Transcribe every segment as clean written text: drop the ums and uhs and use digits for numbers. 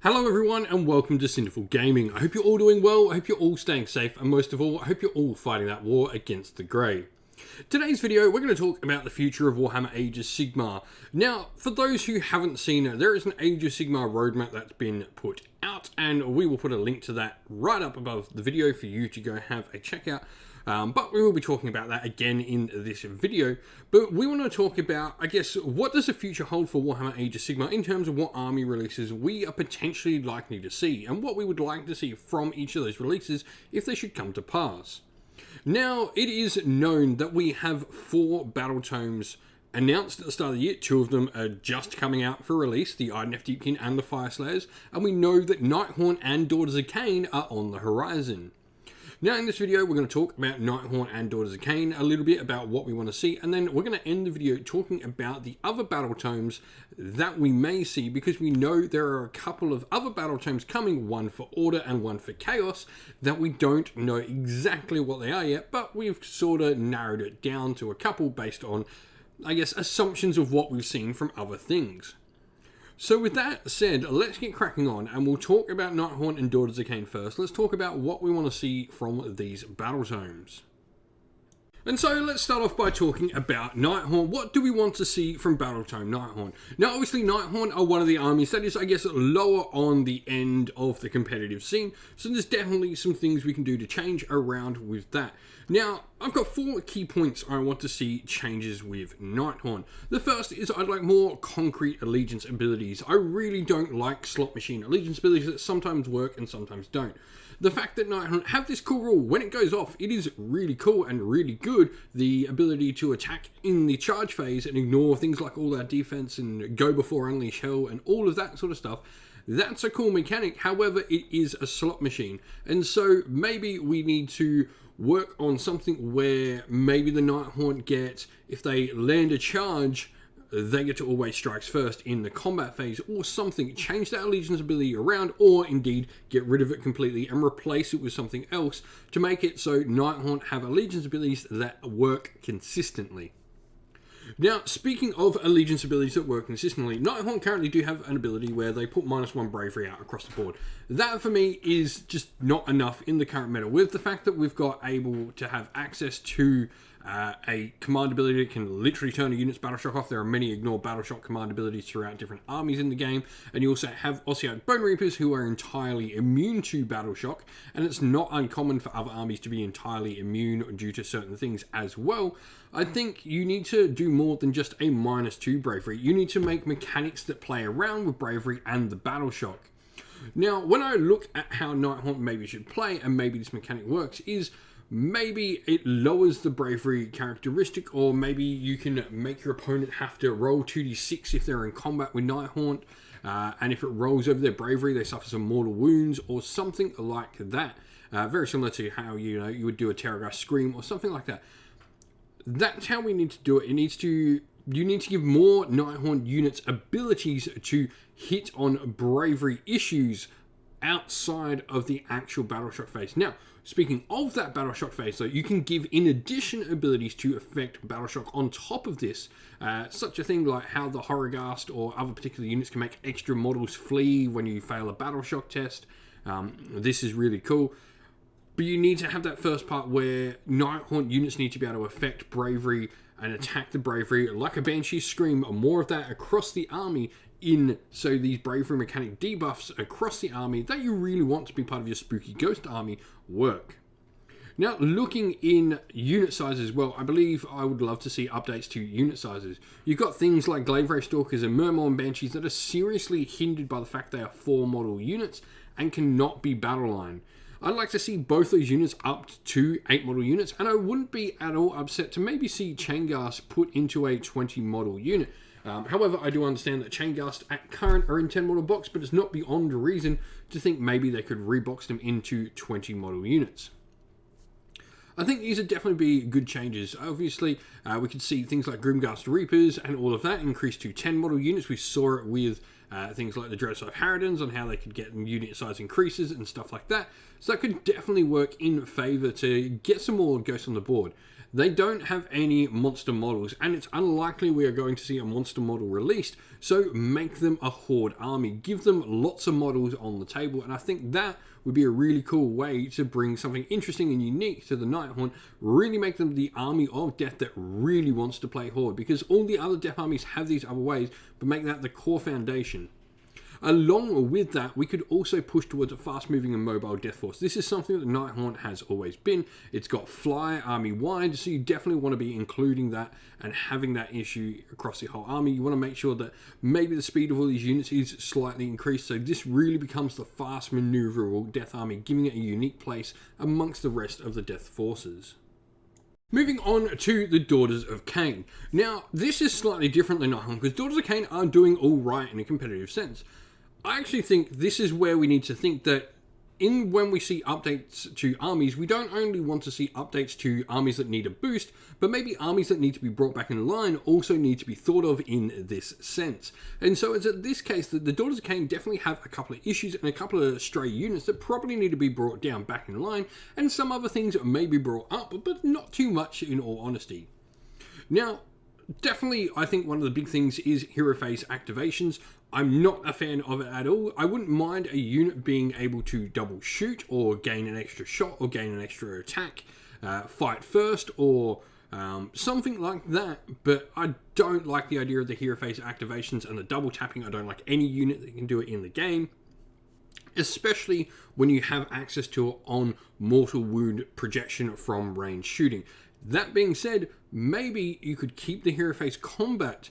Hello everyone and welcome to Sinful Gaming. I hope you're all doing well, I hope you're all staying safe, and most of all, I hope you're all fighting that war against the Grey. Today's video, we're going to talk about the future of Warhammer Age of Sigmar. Now, for those who haven't seen it, there is an Age of Sigmar roadmap that's been put out, and we will put a link to that right up above the video for you to go have a check out. But we will be talking about that again in this video. But we want to talk about, I guess, what does the future hold for Warhammer Age of Sigmar in terms of what army releases we are potentially likely to see, and what we would like to see from each of those releases if they should come to pass. Now, it is known that we have 4 battle tomes announced at the start of the year. 2 of them are just coming out for release, the Idoneth Deepkin and the Fyreslayers, and we know that Nighthaunt and Daughters of Kane are on the horizon. Now in this video, we're going to talk about Nighthaunt and Daughters of Kane, a little bit about what we want to see, and then we're going to end the video talking about the other battle tomes that we may see, because we know there are a couple of other battle tomes coming, one for Order and one for Chaos, that we don't know exactly what they are yet, but we've sort of narrowed it down to a couple based on, I guess, assumptions of what we've seen from other things. So with that said, let's get cracking on, and we'll talk about Nighthaunt and Daughters of Kane first. Let's talk about what we want to see from these battle tomes. And so let's start off by talking about Nighthaunt. What do we want to see from Battle Tome Nighthaunt? Now obviously Nighthaunt are one of the armies that is, I guess, lower on the end of the competitive scene, so there's definitely some things we can do to change around with that. Now, I've got 4 key points I want to see changes with Nighthaunt. The first is I'd like more concrete allegiance abilities. I really don't like slot machine allegiance abilities that sometimes work and sometimes don't. The fact that Nighthaunt have this cool rule, when it goes off, it is really cool and really good. The ability to attack in the charge phase and ignore things like all that defense and go before unleash hell and all of that sort of stuff. That's a cool mechanic, however, it is a slot machine. And so maybe we need to work on something where maybe the Nighthaunt get, if they land a charge, they get to always strikes first in the combat phase or something. Change that allegiance ability around, or indeed get rid of it completely and replace it with something else to make it so Nighthaunt have allegiance abilities that work consistently. Now, speaking of allegiance abilities that work consistently, Nighthaunt currently do have an ability where they put -1 bravery out across the board. That, for me, is just not enough in the current meta. With the fact that we've got able to have access to a command ability that can literally turn a unit's battle shock off. There are many ignore battle shock command abilities throughout different armies in the game, and you also have Ossiarch Bone Reapers who are entirely immune to battle shock, and it's not uncommon for other armies to be entirely immune due to certain things as well. I think you need to do more than just a -2 bravery. You need to make mechanics that play around with bravery and the battle shock. Now, when I look at how Nighthaunt maybe should play, and maybe this mechanic works, is maybe it lowers the bravery characteristic, or maybe you can make your opponent have to roll 2d6 if they're in combat with Nighthaunt, and if it rolls over their bravery, they suffer some mortal wounds, or something like that. Very similar to how you would do a Terrorgeist Scream, or something like that. That's how we need to do it. You need to give more Nighthaunt units abilities to hit on bravery issues outside of the actual battle shock phase. Now, speaking of that battle shock phase, though, you can give in addition abilities to affect battle shock on top of this. Such a thing like how the Horrorghast or other particular units can make extra models flee when you fail a battle shock test. This is really cool. But you need to have that first part where Nighthaunt units need to be able to affect bravery and attack the bravery, like a Banshee Scream, more of that across the army, so these bravery mechanic debuffs across the army that you really want to be part of your spooky ghost army work. Now, looking in unit size as well, I believe I would love to see updates to unit sizes. You've got things like Glaive Ray Stalkers and Murmur Banshees that are seriously hindered by the fact they are 4 model units and cannot be battle line. I'd like to see both those units up to 8 model units, and I wouldn't be at all upset to maybe see Chainghast put into a 20 model unit. However, I do understand that Chainghast at current are in 10 model box, but it's not beyond reason to think maybe they could rebox them into 20 model units. I think these would definitely be good changes. Obviously, we could see things like Grimghast Reapers and all of that increase to 10 model units. We saw it with things like the Dreadside Harridans on how they could get unit size increases and stuff like that. So that could definitely work in favour to get some more ghosts on the board. they don't have any monster models, and it's unlikely we are going to see a monster model released, so make them a horde army. Give them lots of models on the table, and I think that would be a really cool way to bring something interesting and unique to the Nighthaunt, really make them the army of death that really wants to play horde, because all the other death armies have these other ways, but make that the core foundation. Along with that, we could also push towards a fast-moving and mobile death force. This is something that Nighthaunt has always been. It's got fly army-wide, so you definitely want to be including that and having that issue across the whole army. You want to make sure that maybe the speed of all these units is slightly increased, so this really becomes the fast maneuverable death army, giving it a unique place amongst the rest of the death forces. Moving on to the Daughters of Kane. Now, this is slightly different than Nighthaunt, because Daughters of Kane are doing all right in a competitive sense. I actually think this is where we need to think that when we see updates to armies, we don't only want to see updates to armies that need a boost, but maybe armies that need to be brought back in line also need to be thought of in this sense. And so it's at this case that the Daughters of Kane definitely have a couple of issues and a couple of stray units that probably need to be brought down back in line, and some other things may be brought up, but not too much in all honesty. Now, definitely, I think one of the big things is hero phase activations. I'm not a fan of it at all. I wouldn't mind a unit being able to double shoot or gain an extra shot or gain an extra attack, fight first or something like that, but I don't like the idea of the hero phase activations and the double tapping. I don't like any unit that can do it in the game, especially when you have access to it on mortal wound projection from range shooting. That being said, maybe you could keep the hero phase combat,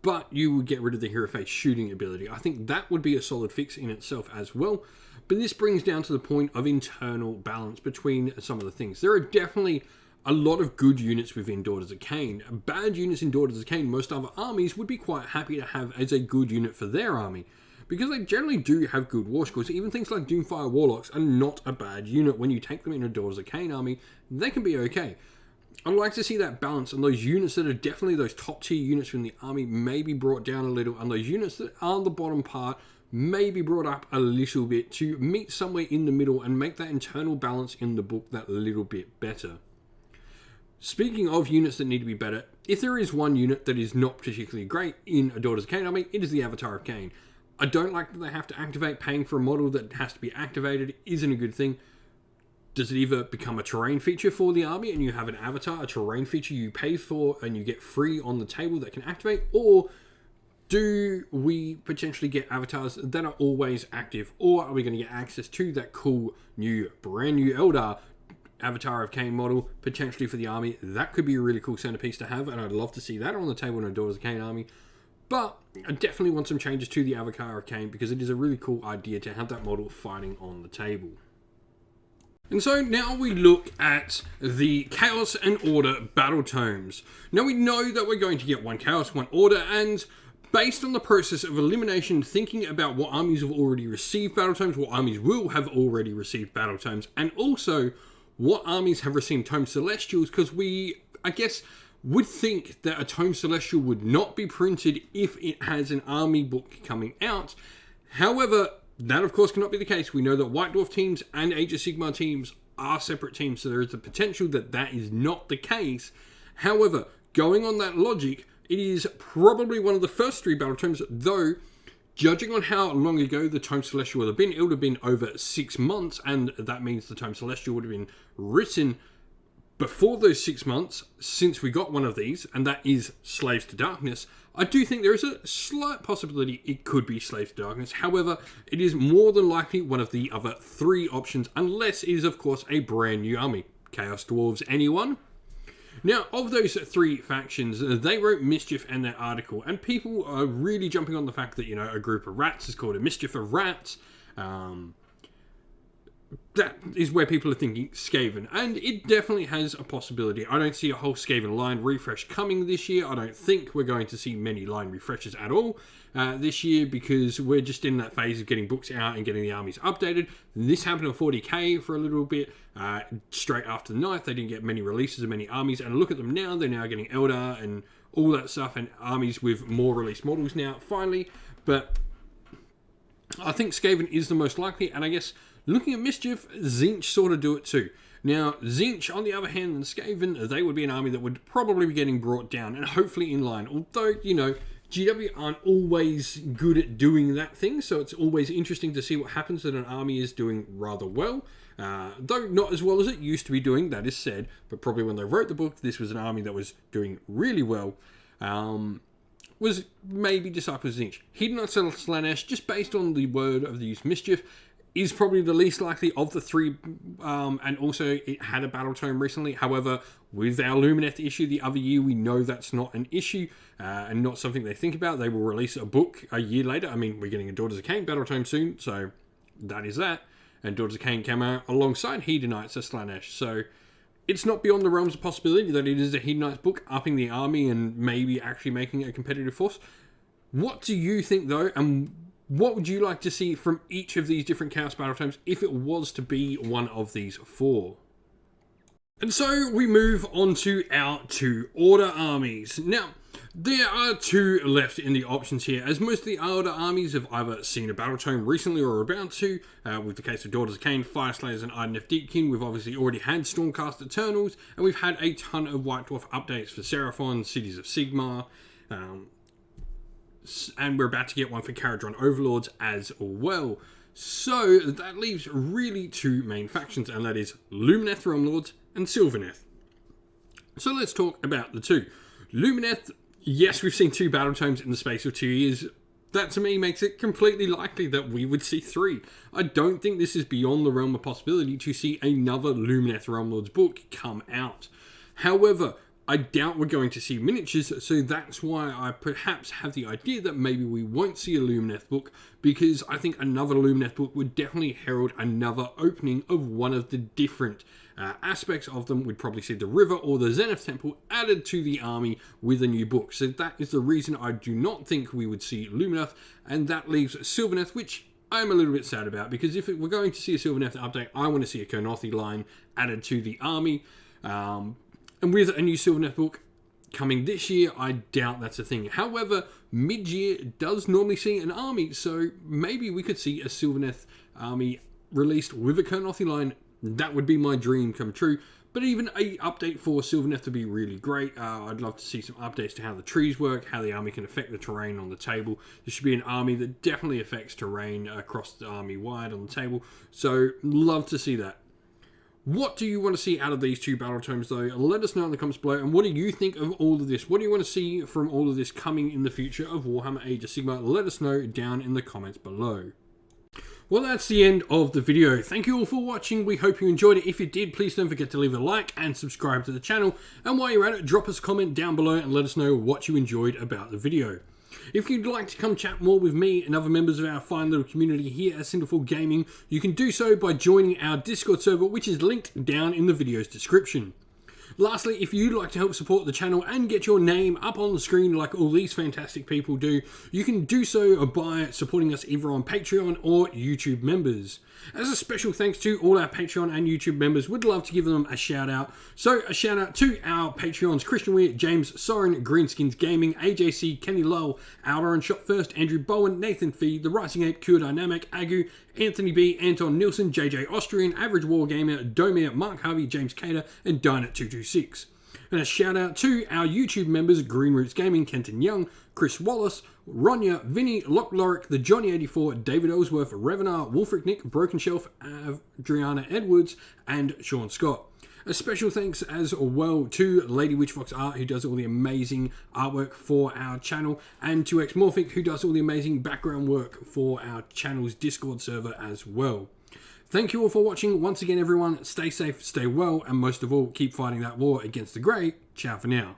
but you would get rid of the hero phase shooting ability. I think that would be a solid fix in itself as well. But this brings down to the point of internal balance between some of the things. There are definitely a lot of good units within Daughters of Kane. Bad units in Daughters of Kane, most other armies would be quite happy to have as a good unit for their army, because they generally do have good war scores. Even things like Doomfire Warlocks are not a bad unit. When you take them in a Daughters of Kane army, they can be okay. I'd like to see that balance, and those units that are definitely those top tier units from the army may be brought down a little, and those units that are on the bottom part may be brought up a little bit to meet somewhere in the middle and make that internal balance in the book that little bit better. Speaking of units that need to be better, if there is one unit that is not particularly great in a Daughters of Kane army, it is the Avatar of Kane. I don't like that they have to activate. Paying for a model that has to be activated isn't a good thing. Does it either become a terrain feature for the army and you have an avatar, a terrain feature you pay for and you get free on the table that can activate? Or do we potentially get avatars that are always active? Or are we going to get access to that cool brand new Eldar Avatar of Kane model potentially for the army? That could be a really cool centerpiece to have, and I'd love to see that on the table in a Daughters of Kane army. But I definitely want some changes to the Avatar of Kane, because it is a really cool idea to have that model fighting on the table. And so now we look at the Chaos and Order battle tomes. Now we know that we're going to get one Chaos, one Order, and based on the process of elimination, thinking about what armies have already received battle tomes, what armies will have already received battle tomes, and also what armies have received Tome Celestials, because we, I guess, would think that a Tome Celestial would not be printed if it has an army book coming out. However, that of course cannot be the case. We know that White Dwarf teams and Age of Sigmar teams are separate teams, so there is the potential that that is not the case. However, going on that logic, it is probably one of the first 3 battle tomes, though judging on how long ago the Tome Celestial would have been, it would have been over 6 months, and that means the Tome Celestial would have been written before those 6 months since we got one of these, and that is Slaves to Darkness. I do think there is a slight possibility it could be Slaves to Darkness. However, it is more than likely one of the other 3 options, unless it is, of course, a brand new army. Chaos Dwarves, anyone? Now, of those 3 factions, they wrote Mischief in their article, and people are really jumping on the fact that, a group of rats is called a Mischief of Rats. That is where people are thinking Skaven, and it definitely has a possibility. I don't see a whole Skaven line refresh coming this year. I don't think we're going to see many line refreshes at all this year, because we're just in that phase of getting books out and getting the armies updated. This happened on 40k for a little bit. Straight after the 9th, they didn't get many releases of many armies, and look at them now. They're now getting Eldar and all that stuff, and armies with more released models now, finally. But I think Skaven is the most likely, and I guess looking at Mischief, Tzeentch sort of do it too. Now, Tzeentch, on the other hand, and Skaven, they would be an army that would probably be getting brought down and hopefully in line. Although, you know, GW aren't always good at doing that thing, so it's always interesting to see what happens that an army is doing rather well. Though not as well as it used to be doing, that is said, but probably when they wrote the book, this was an army that was doing really well. Was maybe Disciples of Tzeentch. Hedonites and Slaanesh, just based on the word of the use Mischief, is probably the least likely of the three, and also it had a battle tome recently. However, with our Lumineth issue the other year, we know that's not an issue and not something they think about. They will release a book a year later. I mean, we're getting a Daughters of Kane battle tome soon, so that is that. And Daughters of Kane came out alongside Hedonites of Slaanesh, so it's not beyond the realms of possibility that it is a Hedonites book, upping the army and maybe actually making it a competitive force. What do you think, though, and what would you like to see from each of these different Chaos battle tomes if it was to be one of these four? And so we move on to our two Order armies. Now, there are two left in the options here, as most of the Order armies have either seen a battle tome recently or are about to. With the case of Daughters of Kane, Fireslayers, and Idoneth Deepkin, we've obviously already had Stormcast Eternals, and we've had a ton of White Dwarf updates for Seraphon, Cities of Sigmar, and we're about to get one for Kharadron Overlords as well. So that leaves really two main factions, and that is Lumineth Realm Lords and Sylvaneth. So let's talk about the two. Lumineth, yes, we've seen two battle tomes in the space of 2 years. That to me makes it completely likely that we would see three. I don't think this is beyond the realm of possibility to see another Lumineth Realm Lords book come out. However, I doubt we're going to see miniatures, so that's why I perhaps have the idea that maybe we won't see a Lumineth book, because I think another Lumineth book would definitely herald another opening of one of the different aspects of them. We'd probably see the River or the Zenith Temple added to the army with a new book. So that is the reason I do not think we would see Lumineth, and that leaves Sylvaneth, which I'm a little bit sad about, because if we're going to see a Sylvaneth update, I want to see a Kernothi line added to the army. And with a new Sylvaneth book coming this year, I doubt that's a thing. However, mid-year does normally see an army, so maybe we could see a Sylvaneth army released with a Kernothi line. That would be my dream come true. But even a update for Sylvaneth would be really great. I'd love to see some updates to how the trees work, how the army can affect the terrain on the table. This should be an army that definitely affects terrain across the army wide on the table. So, love to see that. What do you want to see out of these two battle tomes, though? Let us know in the comments below. And what do you think of all of this? What do you want to see from all of this coming in the future of Warhammer Age of Sigmar? Let us know down in the comments below. Well, that's the end of the video. Thank you all for watching. We hope you enjoyed it. If you did, please don't forget to leave a like and subscribe to the channel. And while you're at it, drop us a comment down below and let us know what you enjoyed about the video. If you'd like to come chat more with me and other members of our fine little community here at Untitled Gaming, you can do so by joining our Discord server, which is linked down in the video's description. Lastly, if you'd like to help support the channel and get your name up on the screen like all these fantastic people do, you can do so by supporting us either on Patreon or YouTube members. As a special thanks to all our Patreon and YouTube members, we'd love to give them a shout out. So a shout out to our Patreons: Christian Weir, James Soren, Greenskins Gaming, AJC, Kenny Lowell, Outer and Shot First, Andrew Bowen, Nathan Fee, The Rising Ape, Cure Dynamic, Agu, Anthony B, Anton Nilsson, JJ Austrian, Average Wargamer, Domir, Mark Harvey, James Cater, and Dynet226. And a shout out to our YouTube members: Green Roots Gaming, Kenton Young, Chris Wallace, Ronya, Vinny, Lock Lorick, The Johnny84, David Ellsworth, Revenar, Wolfric Nick, Broken Shelf, Adriana Edwards, and Sean Scott. A special thanks as well to Lady Witchfox Art, who does all the amazing artwork for our channel, and to Xmorphic, who does all the amazing background work for our channel's Discord server as well. Thank you all for watching. Once again, everyone, stay safe, stay well, and most of all, keep fighting that war against the Grey. Ciao for now.